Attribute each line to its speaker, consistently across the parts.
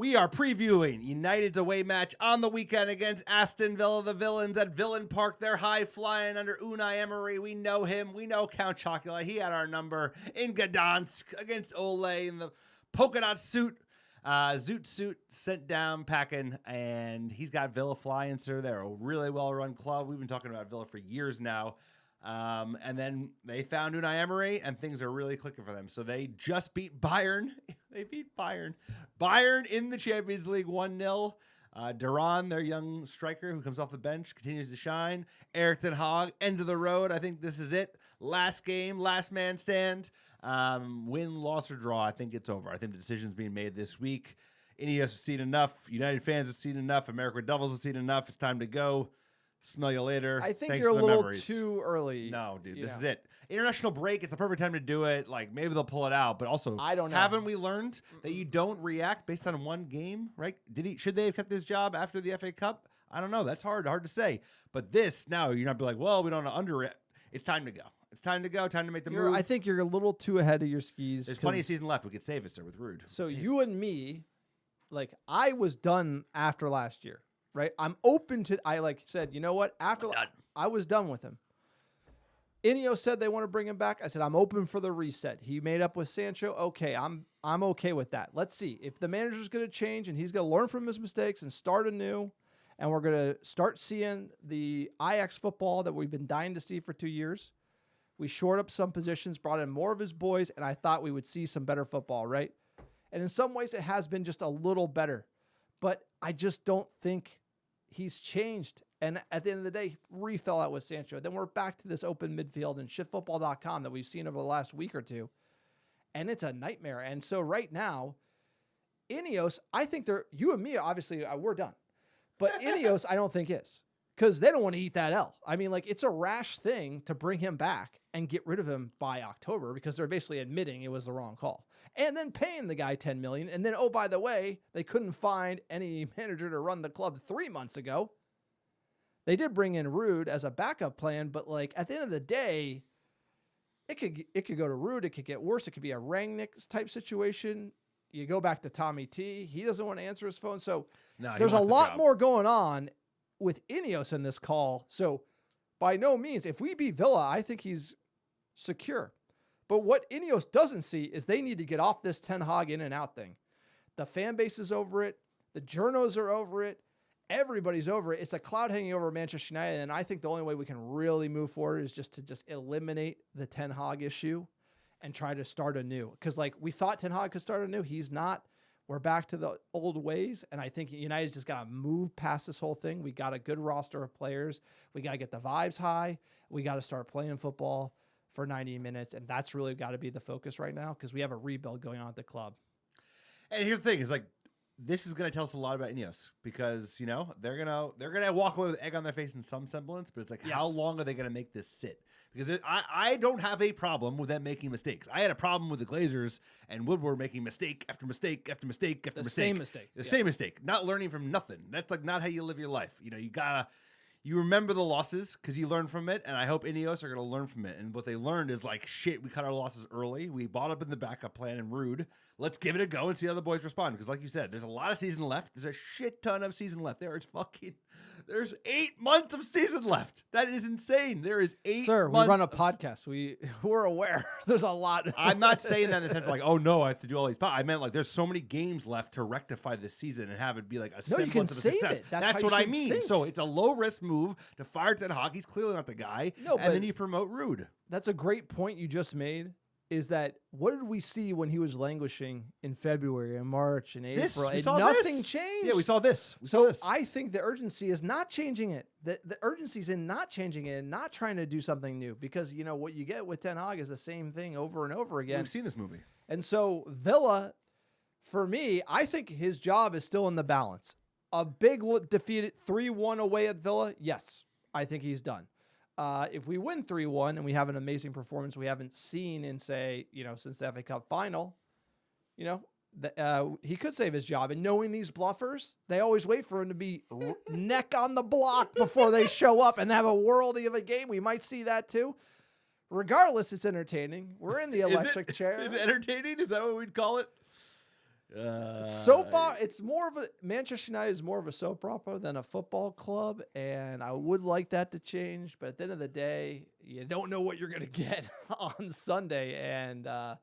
Speaker 1: We are previewing United's away match on the weekend against Aston Villa, the Villains at Villain Park. They're high-flying under Unai Emery. We know him. We know Count Chocula. He had our number in Gdansk against Ole in the polka dot suit. Zoot suit sent down packing, and he's got Villa flying, sir. They're a really well-run club. We've been talking about Villa for years now. And then they found Unai Emery, and things are really clicking for them. So they just beat Bayern. They beat Bayern. Bayern in the Champions League 1-0. Duran, their young striker who comes off the bench, continues to shine. Erik Ten Hag, end of the road. I think this is it. Last game, last man stand. Win, loss, or draw. I think it's over. I think the decision's being made this week. Ineos have seen enough. United fans have seen enough. American Devils have seen enough. It's time to go. Smell you later.
Speaker 2: I think
Speaker 1: Thanks
Speaker 2: you're a
Speaker 1: for the
Speaker 2: little
Speaker 1: memories.
Speaker 2: too early.
Speaker 1: No, dude, this is it. International break. It's the perfect time to do it. Like, maybe they'll pull it out, but also,
Speaker 2: I don't know.
Speaker 1: Haven't we learned that you don't react based on one game, right? Should they have kept this job after the FA Cup? I don't know. That's hard to say. But this, now, you're not be like, well, we don't under it. It's time to go. It's time to go. Time to make the move.
Speaker 2: I think you're a little too ahead of your skis.
Speaker 1: There's plenty of season left. We could save it, sir, with Rude.
Speaker 2: So you and me, like, I was done after last year. Right, I'm open to. I said, you know what? After I was done with him. Ineos said they want to bring him back. I said I'm open for the reset. He made up with Sancho. Okay, I'm okay with that. Let's see if the manager's going to change and he's going to learn from his mistakes and start anew, and we're going to start seeing the Ajax football that we've been dying to see for 2 years. We shored up some positions, brought in more of his boys, and I thought we would see some better football, right? And in some ways, it has been just a little better, but I just don't think he's changed. And at the end of the day, fell out with Sancho. Then we're back to this open midfield and shitfootball.com that we've seen over the last week or two. And it's a nightmare. And so right now, Ineos, I think you and me, obviously, we're done. But Ineos, I don't think is. Because they don't want to eat that L. I mean, it's a rash thing to bring him back and get rid of him by October because they're basically admitting it was the wrong call. And then paying the guy $10 million. And then, oh, by the way, they couldn't find any manager to run the club 3 months ago. They did bring in Rude as a backup plan, but at the end of the day, it could go to Rude. It could get worse. It could be a Rangnick type situation. You go back to Tommy T. He doesn't want to answer his phone. So there's a lot more going on with Ineos in this call. So by no means, if we beat Villa, I think he's secure. But what Ineos doesn't see is they need to get off this Ten Hag in and out thing. The fan base is over it. The journos are over it. Everybody's over it. It's a cloud hanging over Manchester United. And I think the only way we can really move forward is just to eliminate the Ten Hag issue and try to start anew. Because we thought Ten Hag could start anew. He's not. We're back to the old ways. And I think United's just got to move past this whole thing. We got a good roster of players. We got to get the vibes high. We got to start playing football for 90 minutes, and that's really got to be the focus right now because we have a rebuild going on at the club.
Speaker 1: And here's the thing: is this is going to tell us a lot about Ineos because they're gonna walk away with egg on their face in some semblance, but it's how long are they going to make this sit? Because I don't have a problem with them making mistakes. I had a problem with the Glazers and Woodward making mistake after mistake after mistake after mistake. The same mistake, not learning from nothing. That's not how you live your life. You remember the losses because you learn from it, and I hope Ineos are going to learn from it. And what they learned is shit, we cut our losses early. We bought up in the backup plan and Rude. Let's give it a go and see how the boys respond. Because like you said, there's a lot of season left. There's a shit ton of season left. There's 8 months of season left. That is insane. There is 8 months.
Speaker 2: Sir, we run a podcast. We're aware. There's a lot.
Speaker 1: I'm not saying that in the sense oh no, I have to do all these. I meant there's so many games left to rectify this season and have it be a semblance of a success.
Speaker 2: It.
Speaker 1: That's what I mean. Think. So it's a low risk move to fire Ten Hag. He's clearly not the guy. No, and then you promote Rude.
Speaker 2: That's a great point you just made. Is that what did we see when he was languishing in February and March and April? Nothing changed.
Speaker 1: Yeah, we saw this.
Speaker 2: I think the urgency is not changing it. The urgency is in not changing it and not trying to do something new because what you get with Ten Hag is the same thing over and over again.
Speaker 1: We've seen this movie.
Speaker 2: And so Villa, for me, I think his job is still in the balance. A big defeated 3-1 away at Villa, yes, I think he's done. If we win 3-1 and we have an amazing performance we haven't seen in, say, since the FA Cup final, he could save his job. And knowing these bluffers, they always wait for him to be neck on the block before they show up and have a worldie of a game. We might see that too. Regardless, it's entertaining. We're in the electric chair.
Speaker 1: Is it entertaining? Is that what we'd call it?
Speaker 2: It's more of a Manchester United is more of a soap opera than a football club, and I would like that to change. But at the end of the day, you don't know what you're going to get on Sunday, and at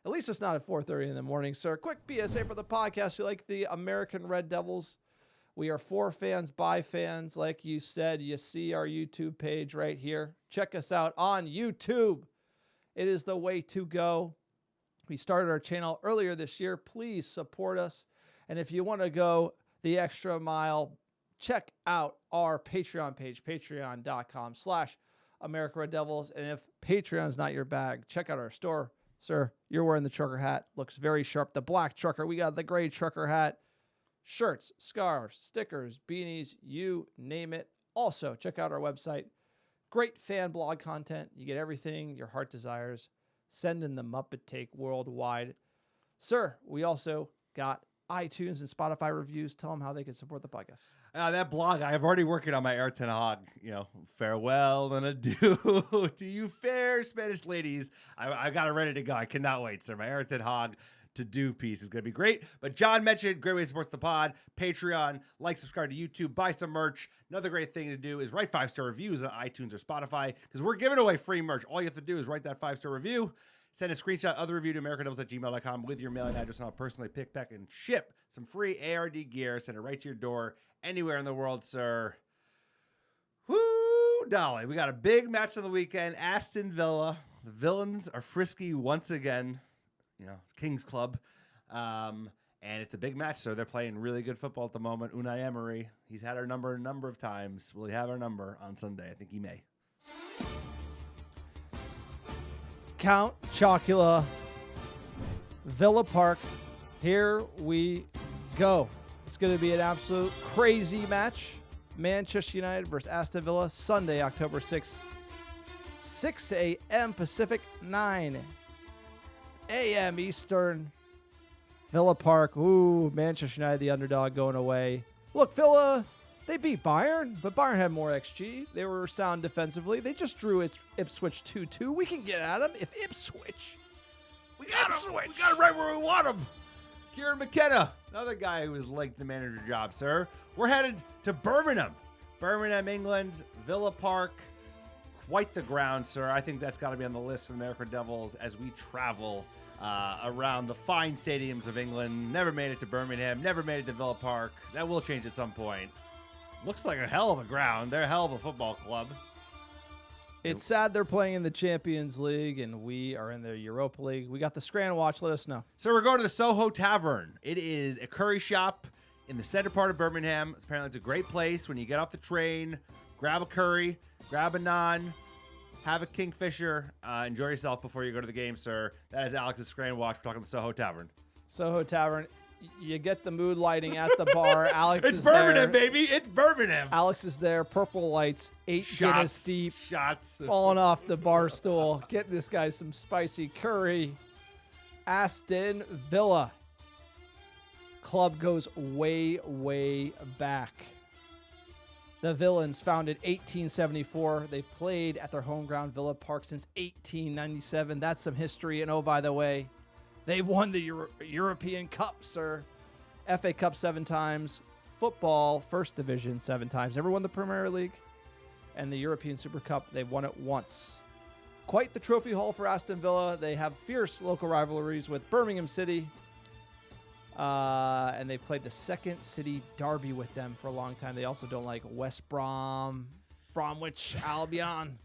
Speaker 2: least it's not at 4:30 in the morning. Sir, quick PSA for the podcast. You like the American Red Devils? We are for fans, by fans. Like you said, you see our YouTube page right here. Check us out on YouTube. It is the way to go. We started our channel earlier this year. Please support us. And if you want to go the extra mile, check out our Patreon page, patreon.com/AmericanRedDevils. And if Patreon's not your bag, check out our store. Sir, you're wearing the trucker hat. Looks very sharp. The black trucker. We got the gray trucker hat. Shirts, scarves, stickers, beanies, you name it. Also, check out our website. Great fan blog content. You get everything your heart desires. Send in the Muppet Take worldwide. Sir, we also got iTunes and Spotify reviews. Tell them how they can support the podcast.
Speaker 1: That blog, I've already working on my Erik Ten Hag, farewell and adieu to you fair Spanish ladies. I got it ready to go. I cannot wait, sir. My Erik Ten Hag to-do piece is going to be great. But John mentioned great way to support the pod, Patreon, like, subscribe to YouTube, buy some merch. Another great thing to do is write 5-star reviews on iTunes or Spotify because we're giving away free merch. All you have to do is write that 5-star review, send a screenshot of the review to americanreddevils@gmail.com with your mailing address, and I'll personally pick, pack, and ship some free ARD gear. Send it right to your door anywhere in the world, sir. Woo, Dolly. We got a big match of the weekend. Aston Villa. The villains are frisky once again. Kings Club. And it's a big match, so they're playing really good football at the moment. Unai Emery, he's had our number a number of times. Will he have our number on Sunday? I think he may.
Speaker 2: Count Chocula, Villa Park. Here we go. It's going to be an absolute crazy match. Manchester United versus Aston Villa, Sunday, October 6th, 6 a.m. Pacific, 9 a.m. Eastern. Villa Park. Ooh, Manchester United, the underdog, going away. Look, Villa, they beat Bayern, but Bayern had more XG. They were sound defensively. They just drew Ipswich 2-2. We can get at them if Ipswich.
Speaker 1: We got him right where we want him. Kieran McKenna, another guy who was linked the manager job, sir. We're headed to Birmingham, England, Villa Park. Quite the ground, sir. I think that's got to be on the list for the American Devils as we travel around the fine stadiums of England. Never made it to Birmingham. Never made it to Villa Park. That will change at some point. Looks like a hell of a ground. They're a hell of a football club.
Speaker 2: It's sad they're playing in the Champions League and we are in the Europa League. We got the Scran watch. Let us know.
Speaker 1: So we're going to the Soho Tavern. It is a curry shop in the center part of Birmingham. Apparently it's a great place when you get off the train, grab a curry, grab a naan, have a Kingfisher, enjoy yourself before you go to the game, sir. That is Alex's Scran watch. We're talking the Soho Tavern.
Speaker 2: Soho Tavern. You get the mood lighting at the bar. Alex
Speaker 1: it's
Speaker 2: is
Speaker 1: Birmingham,
Speaker 2: there.
Speaker 1: baby. It's Birmingham.
Speaker 2: Alex is there. Purple lights. 8 Guinness deep.
Speaker 1: Shots.
Speaker 2: Falling off the bar stool. Get this guy some spicy curry. Aston Villa. Club goes way, way back. The Villains, founded 1874. They've played at their home ground, Villa Park, since 1897. That's some history. And oh, by the way, they've won the European Cup, sir. FA Cup 7 times. Football, First Division 7 times. Never won the Premier League. And the European Super Cup, they've won it once. Quite the trophy haul for Aston Villa. They have fierce local rivalries with Birmingham City. And they've played the second city derby with them for a long time. They also don't like West Bromwich Albion.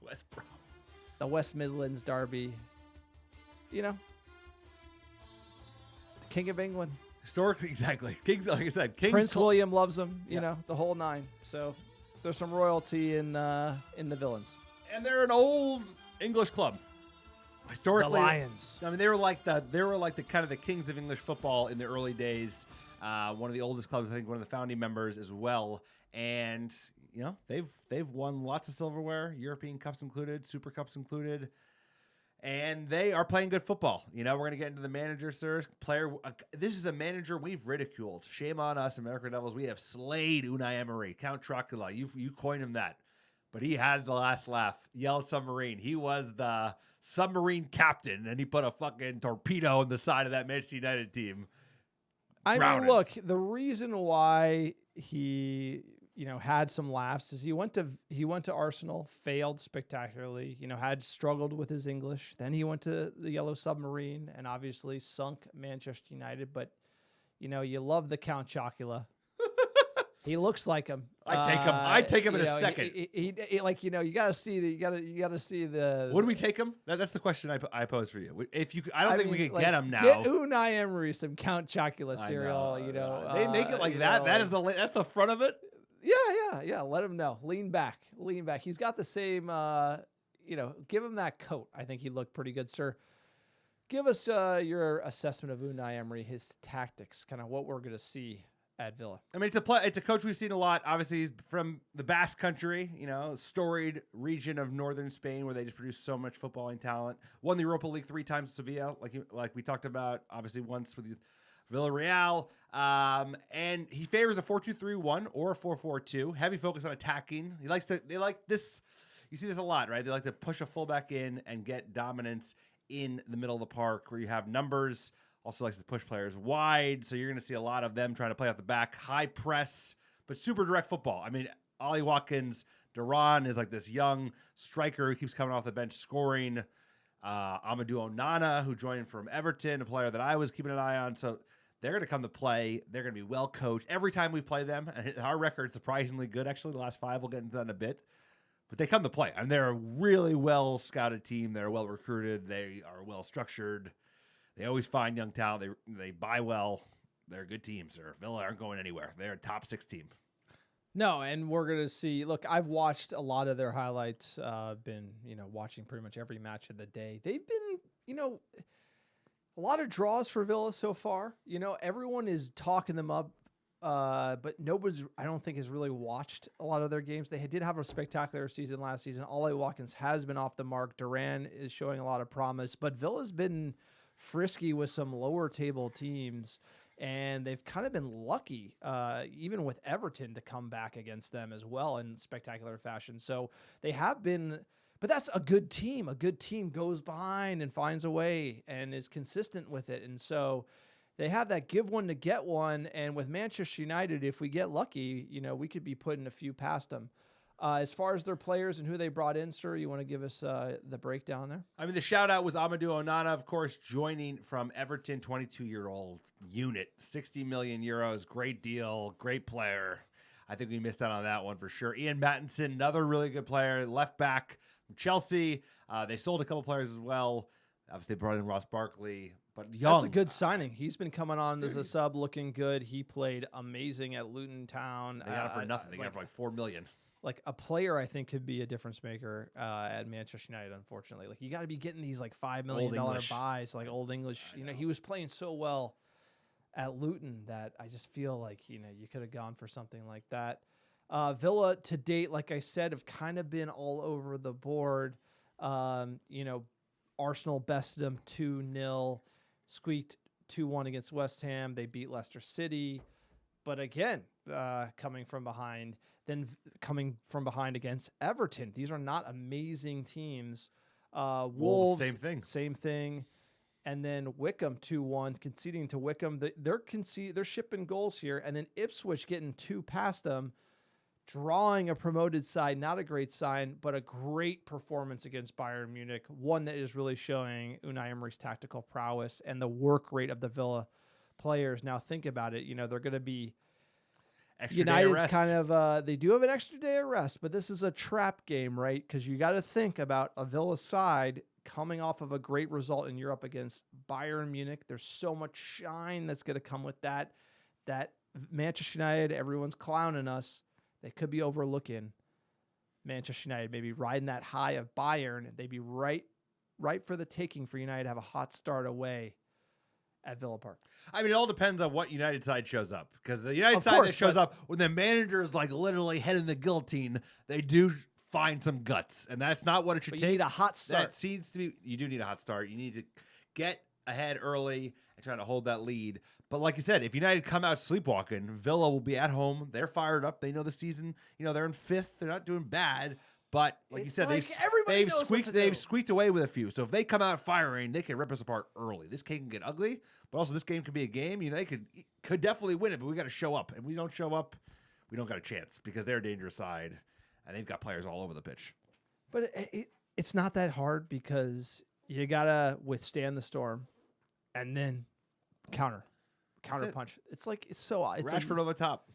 Speaker 1: West Brom.
Speaker 2: The West Midlands derby. The King of England.
Speaker 1: Historically, exactly. Kings, like I said, Kings.
Speaker 2: Prince William loves them, the whole nine. So there's some royalty in the Villains.
Speaker 1: And they're an old English club. Historically,
Speaker 2: the Lions.
Speaker 1: I mean, they were like the kind of the kings of English football in the early days. One of the oldest clubs, I think, one of the founding members as well. And they've won lots of silverware, European Cups included, Super Cups included, and they are playing good football. We're going to get into the manager, sir. This is a manager we've ridiculed. Shame on us, American Devils. We have slayed Unai Emery, Count Chocula. You coined him that, but he had the last laugh. Yellow Submarine. He was the submarine captain, and he put a fucking torpedo on the side of that Manchester United team.
Speaker 2: I
Speaker 1: drowning.
Speaker 2: mean, look, the reason why he, had some laughs is he went to Arsenal, failed spectacularly, had struggled with his English. Then he went to the Yellow Submarine and obviously sunk Manchester United. But, you love the Count Chocula. He looks like him.
Speaker 1: I'd take him in a second.
Speaker 2: He like, you gotta see the.
Speaker 1: Would we take him? That's the question I pose for you. If you, I don't think we could get him now.
Speaker 2: Get Unai Emery some Count Chocula cereal.
Speaker 1: They make it like that. That is that's the front of it.
Speaker 2: Yeah. Let him know. Lean back. He's got the same. Give him that coat. I think he looked pretty good, sir. Give us your assessment of Unai Emery, his tactics, kind of what we're gonna see at Villa.
Speaker 1: I mean, it's a coach we've seen a lot. Obviously, he's from the Basque Country, storied region of northern Spain where they just produce so much footballing talent. Won the Europa League 3 times with Sevilla, like we talked about. Obviously, once with Villarreal. And he favors a 4-2-3-1 or a 4-4-2. Heavy focus on attacking. They like this. You see this a lot, right? They like to push a fullback in and get dominance in the middle of the park where you have numbers. Also likes to push players wide, so you're going to see a lot of them trying to play off the back, high press, but super direct football. I mean, Ollie Watkins, Duran is like this young striker who keeps coming off the bench scoring. Amadou Onana, who joined from Everton, a player that I was keeping an eye on. So they're going to come to play. They're going to be well coached. Every time we play them, and our record's surprisingly good, actually. The last 5 we'll get into that in a bit. But they come to play. I mean, they're a really well-scouted team. They're well-recruited. They are well-structured. They always find young talent. They buy well. They're a good team, sir. Villa aren't going anywhere. They're a top 6 team.
Speaker 2: No, and we're going to see. Look, I've watched a lot of their highlights. Been, watching pretty much every match of the day. They've been, a lot of draws for Villa so far. Everyone is talking them up, but nobody's, I don't think, has really watched a lot of their games. They did have a spectacular season last season. Ollie Watkins has been off the mark. Duran is showing a lot of promise, but Villa's been frisky with some lower table teams, and they've kind of been lucky, even with Everton, to come back against them as well in spectacular fashion. So they have been, but that's a good team. A good team goes behind and finds a way and is consistent with it. And so they have that give one to get one. And with Manchester United, if we get lucky, we could be putting a few past them. As far as their players and who they brought in, sir, you want to give us the breakdown there?
Speaker 1: I mean, the shout-out was Amadou Onana, of course, joining from Everton, 22-year-old unit, 60 million euros, great deal, great player. I think we missed out on that one for sure. Ian Mattinson, another really good player, left back from Chelsea. They sold a couple players as well. Obviously, they brought in Ross Barkley, but young.
Speaker 2: That's a good signing. He's been coming on as a sub, looking good. He played amazing at Luton Town.
Speaker 1: They got him for nothing. They got him for like $4 million.
Speaker 2: Like a player, I think, could be a difference maker at Manchester United. Unfortunately, like you got to be getting these like $5 million buys, like Old English. He was playing so well at Luton that I just feel like you could have gone for something like that. Villa to date, like I said, have kind of been all over the board. Arsenal bested them 2-0, squeaked 2-1 against West Ham. They beat Leicester City, but again, coming from behind. Then coming from behind against Everton. These are not amazing teams. Wolves, same thing. And then Wickham 2-1, conceding to Wickham. They're shipping goals here. And then Ipswich getting 2 past them, drawing a promoted side. Not a great sign, but a great performance against Bayern Munich. One that is really showing Unai Emery's tactical prowess and the work rate of the Villa players. Now think about it. They're going to be United's kind of they do have an extra day of rest, but this is a trap game, right? Because you got to think about a Villa side coming off of a great result in Europe against Bayern Munich. There's so much shine that's going to come with that. That Manchester United, everyone's clowning us. They could be overlooking Manchester United, maybe riding that high of Bayern. They'd be right for the taking for United to have a hot start away at Villa Park.
Speaker 1: I mean, it all depends on what United side shows up. Because the United side that shows up when the manager is like literally heading the guillotine, they do find some guts. And that's not what it should take.
Speaker 2: You need a hot start.
Speaker 1: That seems to be, you do need a hot start. You need to get ahead early and try to hold that lead. But like you said, if United come out sleepwalking, Villa will be at home. They're fired up. They know the season. They're in 5th. They're not doing bad. But like you
Speaker 2: It's
Speaker 1: said,
Speaker 2: like everybody knows what to
Speaker 1: they've
Speaker 2: do.
Speaker 1: squeaked away with a few. So if they come out firing, they can rip us apart early. This game can get ugly, but also this game could be a game. United could definitely win it, but we got to show up. And we don't show up, we don't got a chance because they're a dangerous side, and they've got players all over the pitch.
Speaker 2: But it's not that hard because you gotta withstand the storm, and then counter punch. It's like it's so it's
Speaker 1: Rashford
Speaker 2: like,
Speaker 1: over the top.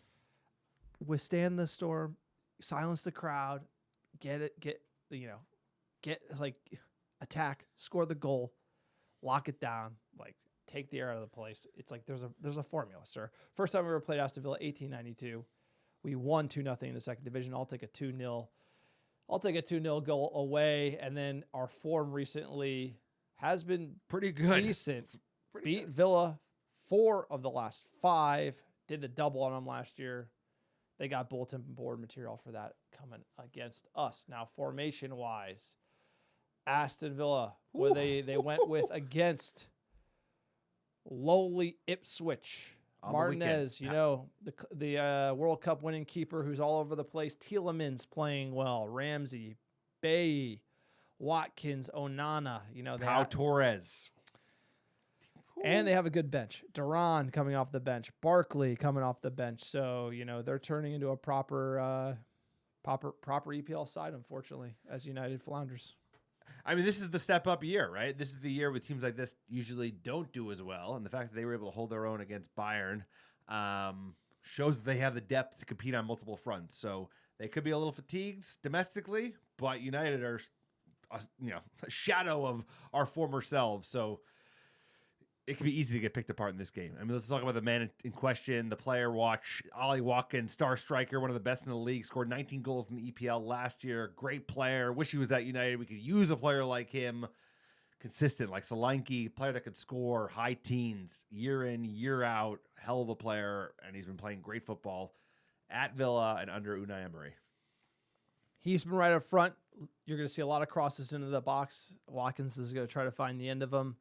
Speaker 2: withstand the storm, silence the crowd, get like attack, score the goal, lock it down, like take the air out of the place. It's like there's a formula, sir. First time we ever played Aston Villa, 1892. We won 2-0 in the second division. I'll take a 2-0 goal away, and then our form recently has been
Speaker 1: Pretty good.
Speaker 2: decent.
Speaker 1: Pretty
Speaker 2: Beat Villa 4 of the last 5. Did the double on them last year. They got bulletin board material for that coming against us. Now, formation-wise, Aston Villa, where they went with against lowly Ipswich.
Speaker 1: On the
Speaker 2: Martinez,
Speaker 1: weekend.
Speaker 2: the World Cup winning keeper who's all over the place. Tielemans playing well. Ramsey, Bailly, Watkins, Onana.
Speaker 1: Pau Torres.
Speaker 2: And they have a good bench. Duran coming off the bench. Barkley coming off the bench. So, they're turning into a proper EPL side, unfortunately, as United flounders.
Speaker 1: I mean, this is the step-up year, right? This is the year where teams like this usually don't do as well, and the fact that they were able to hold their own against Bayern shows that they have the depth to compete on multiple fronts. So they could be a little fatigued domestically, but United are, a shadow of our former selves. So it could be easy to get picked apart in this game. I mean, let's talk about the man in question, the player watch. Ollie Watkins, star striker, one of the best in the league, scored 19 goals in the EPL last year. Great player. Wish he was at United. We could use a player like him. Consistent, like Solanke, player that could score high teens year in, year out. Hell of a player, and he's been playing great football at Villa and under Unai Emery.
Speaker 2: He's been right up front. You're going to see a lot of crosses into the box. Watkins is going to try to find the end of them.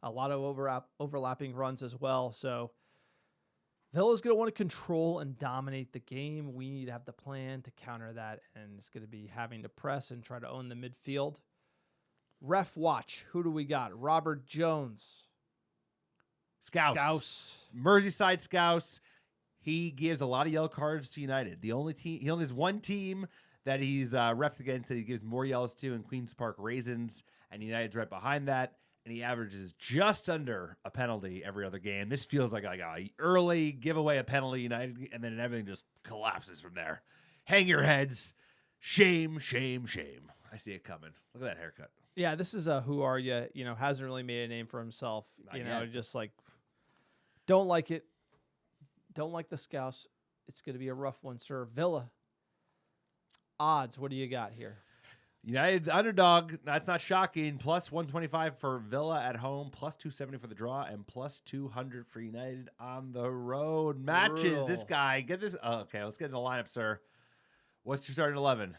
Speaker 2: A lot of overlapping runs as well. So Villa's going to want to control and dominate the game. We need to have the plan to counter that, and it's going to be having to press and try to own the midfield. Ref watch. Who do we got? Robert Jones.
Speaker 1: Scouse. Merseyside Scouse. He gives a lot of yellow cards to United. He only has one team that he's reffed against that he gives more yellows to in Queen's Park Raisins, and United's right behind that. And he averages just under a penalty every other game. This feels like a early giveaway a penalty United, and then everything just collapses from there. Hang your heads. Shame, shame, shame. I see it coming. Look at that haircut.
Speaker 2: Yeah, this is a who are you? Hasn't really made a name for himself.
Speaker 1: Not yet.
Speaker 2: Just like don't like it. Don't like the Scouse. It's going to be a rough one, sir. Villa. Odds. What do you got here?
Speaker 1: United the underdog. That's not shocking. Plus 125 for Villa at home. Plus 270 for the draw. And plus 200 for United on the road. Matches.
Speaker 2: Brutal.
Speaker 1: This guy. Get this. Oh, okay, let's get in the lineup, sir. What's your starting 11?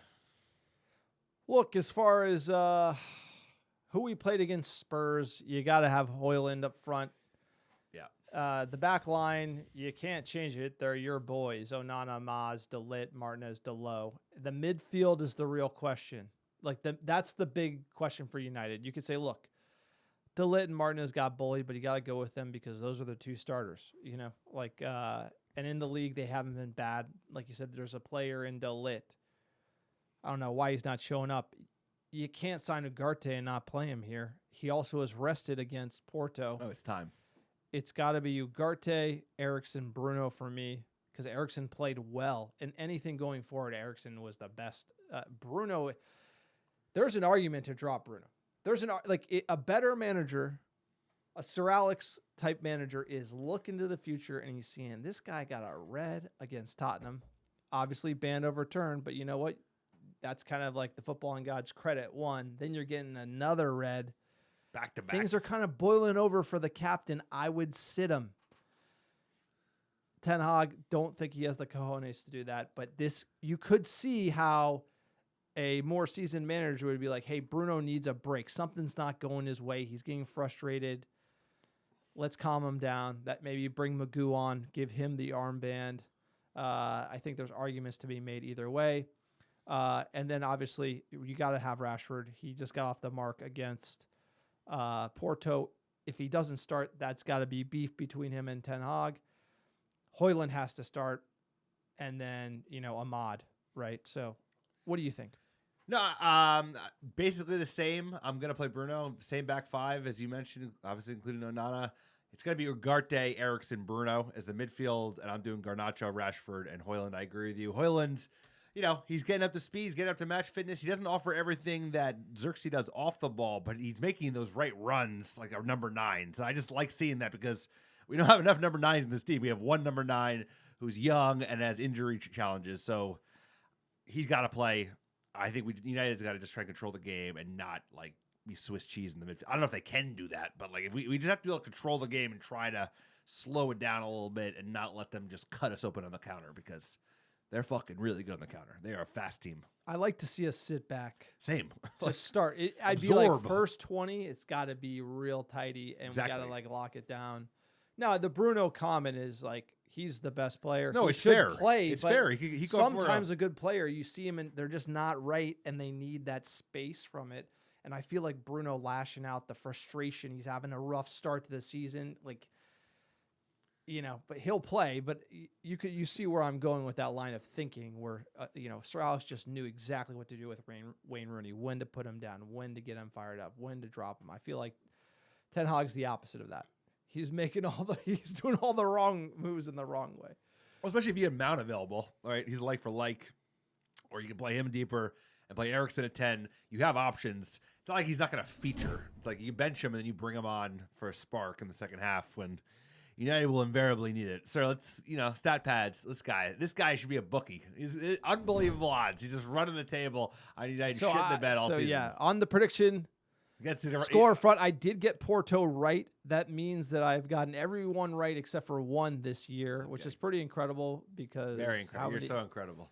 Speaker 2: Look, as far as who we played against Spurs, you got to have Højlund up front.
Speaker 1: Yeah.
Speaker 2: The back line, you can't change it. They're your boys. Onana, Maz, De Ligt, Martinez, Delo. The midfield is the real question. That's the big question for United. You could say, look, De Ligt and Martinez got bullied, but you got to go with them because those are the two starters, and in the league, they haven't been bad. Like you said, there's a player in De Ligt. I don't know why he's not showing up. You can't sign Ugarte and not play him here. He also is rested against Porto.
Speaker 1: Oh, it's time.
Speaker 2: It's got to be Ugarte, Eriksen, Bruno for me because Eriksen played well. And anything going forward, Eriksen was the best. Bruno, there's an argument to drop Bruno. There's a better manager, a Sir Alex type manager is looking to the future and he's seeing this guy got a red against Tottenham. Obviously ban overturned, but you know what? That's kind of like the football and God's credit one. Then you're getting another red.
Speaker 1: Back to back.
Speaker 2: Things are kind of boiling over for the captain. I would sit him. Ten Hag, don't think he has the cojones to do that. But you could see how a more seasoned manager would be like, hey, Bruno needs a break. Something's not going his way. He's getting frustrated. Let's calm him down. That maybe bring Magoo on, give him the armband. I think there's arguments to be made either way. And then obviously you got to have Rashford. He just got off the mark against Porto. If he doesn't start, that's got to be beef between him and Ten Hag. Højlund has to start, and then Ahmad, right? So, what do you think?
Speaker 1: No, basically the same. I'm gonna play Bruno, same back five as you mentioned, obviously including Onana. It's gonna be Ugarte, Eriksen, Bruno as the midfield, and I'm doing Garnacho, Rashford, and Højlund. I agree with you. Højlund, he's getting up to speed, he's getting up to match fitness. He doesn't offer everything that Xerxes does off the ball, but he's making those right runs like our number 9. So I just like seeing that because we don't have enough number 9s in this team. We have one number 9 who's young and has injury challenges, so he's got to play. I think United's got to just try and control the game and not like be Swiss cheese in the midfield. I don't know if they can do that, but like if we just have to be able to control the game and try to slow it down a little bit and not let them just cut us open on the counter because they're fucking really good on the counter. They are a fast team.
Speaker 2: I like to see us sit back.
Speaker 1: Same.
Speaker 2: To start. I'd be like first 20, it's got to be real tighty, and we got to like lock it down. Now, the Bruno comment is like, he's the best player.
Speaker 1: No,
Speaker 2: he
Speaker 1: it's fair.
Speaker 2: Play,
Speaker 1: it's fair. He
Speaker 2: sometimes a good player, you see him and they're just not right, and they need that space from it. And I feel like Bruno lashing out the frustration. He's having a rough start to the season, like, but he'll play. But you see where I'm going with that line of thinking, where Sir Alex just knew exactly what to do with Wayne Rooney, when to put him down, when to get him fired up, when to drop him. I feel like Ten Hag's the opposite of that. He's he's doing all the wrong moves in the wrong way.
Speaker 1: Well, especially if you have Mount available, all right? He's like for like, or you can play him deeper and play Eriksen at 10. You have options. It's not like he's not going to feature. It's like you bench him and then you bring him on for a spark in the second half when United will invariably need it. So let's, stat pads. This guy should be a bookie. He's unbelievable odds. He's just running the table. I need shit in the bed all season.
Speaker 2: Yeah, on the prediction. Score front, I did get Porto right. That means that I've gotten everyone right except for one this year, which is pretty incredible because
Speaker 1: very incredible. You're so incredible.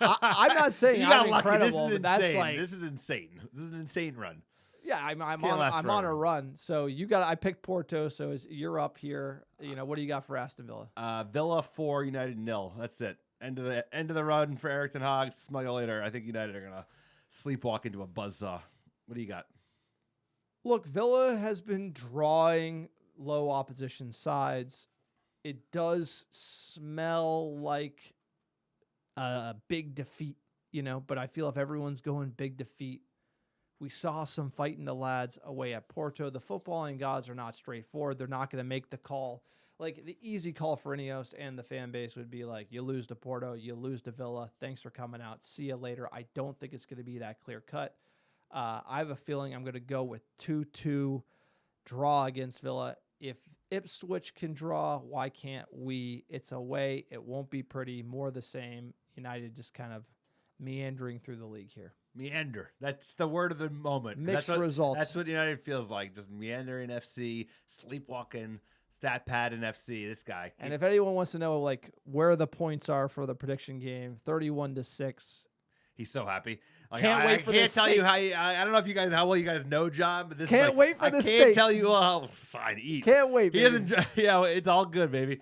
Speaker 2: I'm not saying I'm incredible.
Speaker 1: This is
Speaker 2: but
Speaker 1: insane.
Speaker 2: That's like,
Speaker 1: this is insane. This is an insane run.
Speaker 2: Yeah, I'm on a run. So I picked Porto. So you're up here. What do you got for Aston Villa?
Speaker 1: Villa 4, United 0. That's it. End of the run for Erik Ten Hag. Smell you later. I think United are gonna sleepwalk into a buzzsaw. What do you got?
Speaker 2: Look, Villa has been drawing low opposition sides. It does smell like a big defeat, but I feel if everyone's going big defeat, we saw some fighting the lads away at Porto. The footballing gods are not straightforward. They're not going to make the call. Like the easy call for Ineos and the fan base would be like, you lose to Porto, you lose to Villa. Thanks for coming out. See you later. I don't think it's going to be that clear cut. I have a feeling I'm going to go with 2-2 draw against Villa. If Ipswich can draw, why can't we? It's away. It won't be pretty. More the same. United just kind of meandering through the league here.
Speaker 1: Meander. That's the word of the moment.
Speaker 2: Mixed results.
Speaker 1: That's what United feels like. Just meandering FC, sleepwalking, stat pad and FC. This guy.
Speaker 2: And if anyone wants to know like where the points are for the prediction game, 31-6.
Speaker 1: He's so happy. Like,
Speaker 2: can't wait for
Speaker 1: I
Speaker 2: this.
Speaker 1: Can't tell you how. I don't know if you guys how well you guys know John, but this
Speaker 2: can't
Speaker 1: is like,
Speaker 2: wait for the steak.
Speaker 1: I can't tell you. Well, fine, eat.
Speaker 2: Can't wait.
Speaker 1: He doesn't. It's all good, baby.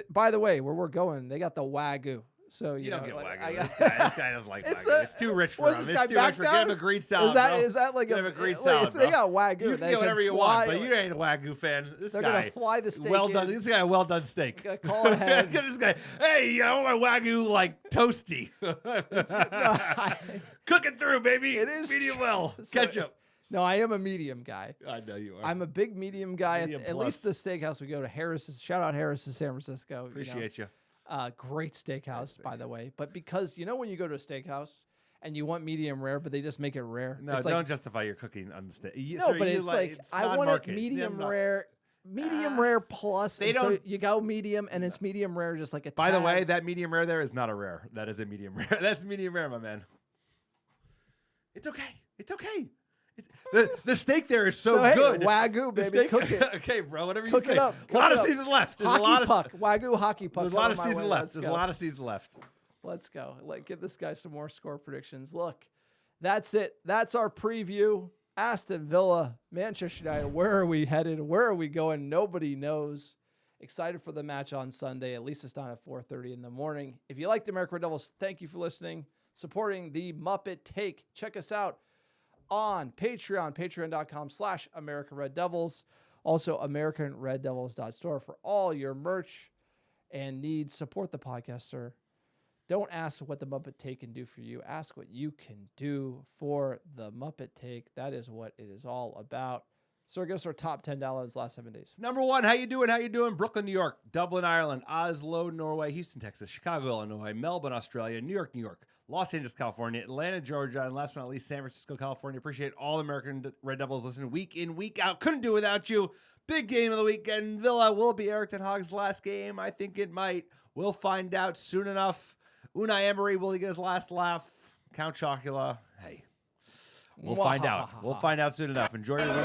Speaker 2: By the way, where we're going, they got the Wagyu. So
Speaker 1: you don't get
Speaker 2: like,
Speaker 1: Wagyu. This guy doesn't like Wagyu. It's too rich for him. It's too rich for. Get him a Greek salad.
Speaker 2: Is that like a
Speaker 1: Greek salad?
Speaker 2: They got Wagyu.
Speaker 1: You can get whatever you want, but you ain't a Wagyu fan.
Speaker 2: They're gonna fly the steak.
Speaker 1: Well done. This guy a well done steak.
Speaker 2: Call ahead.
Speaker 1: Get this guy. Hey, I want my Wagyu like toasty. Cook it through, baby.
Speaker 2: It is
Speaker 1: medium well. Ketchup.
Speaker 2: No, I am a medium guy.
Speaker 1: I know you are.
Speaker 2: I'm a big medium guy. At least the steakhouse we go to, Harris's. Shout out Harris's San Francisco.
Speaker 1: Appreciate you.
Speaker 2: Great steakhouse, by the way. But because when you go to a steakhouse and you want medium rare, but they just make it rare.
Speaker 1: No,
Speaker 2: it's
Speaker 1: don't justify your cooking on the steak.
Speaker 2: No, but it's like I want it medium rare. Medium rare plus. So you go medium, and it's medium rare, just like a.
Speaker 1: By the way, that medium rare there is not a rare. That is a medium rare. That's medium rare, my man. It's okay. It's okay. The steak there is so good.
Speaker 2: Hey, Wagyu, baby, cook it.
Speaker 1: Okay, bro, whatever you
Speaker 2: cook
Speaker 1: say.
Speaker 2: It up.
Speaker 1: A lot of season left. There's
Speaker 2: hockey puck. Wagyu hockey puck.
Speaker 1: There's a lot of season left. There's a lot of season left.
Speaker 2: Let's go. Give this guy some more score predictions. Look, that's it. That's our preview. Aston Villa, Manchester United. Where are we headed? Where are we going? Nobody knows. Excited for the match on Sunday. At least it's not at 4:30 in the morning. If you like the American Red Devils, thank you for listening. supporting the Muppet Take. Check us out on Patreon, patreon.com/AmericanRedDevils. Also, americanreddevils.store for all your merch and needs. Support the podcast, sir. Don't ask what the Muppet Take can do for you. Ask what you can do for the Muppet Take. That is what it is all about. Sir, give us our top 10 downloads last 7 days.
Speaker 1: Number 1, how you doing? How you doing? Brooklyn, New York, Dublin, Ireland, Oslo, Norway, Houston, Texas, Chicago, Illinois, Melbourne, Australia, New York, Los Angeles, California, Atlanta, Georgia, and last but not least, San Francisco, California. Appreciate all American Red Devils listening week in, week out. Couldn't do without you. Big game of the weekend. Villa will be Erik ten Hag's last game. I think it might. We'll find out soon enough. Unai Emery, will he get his last laugh? Count Chocula, hey. We'll find out. We'll find out soon enough. Enjoy your week.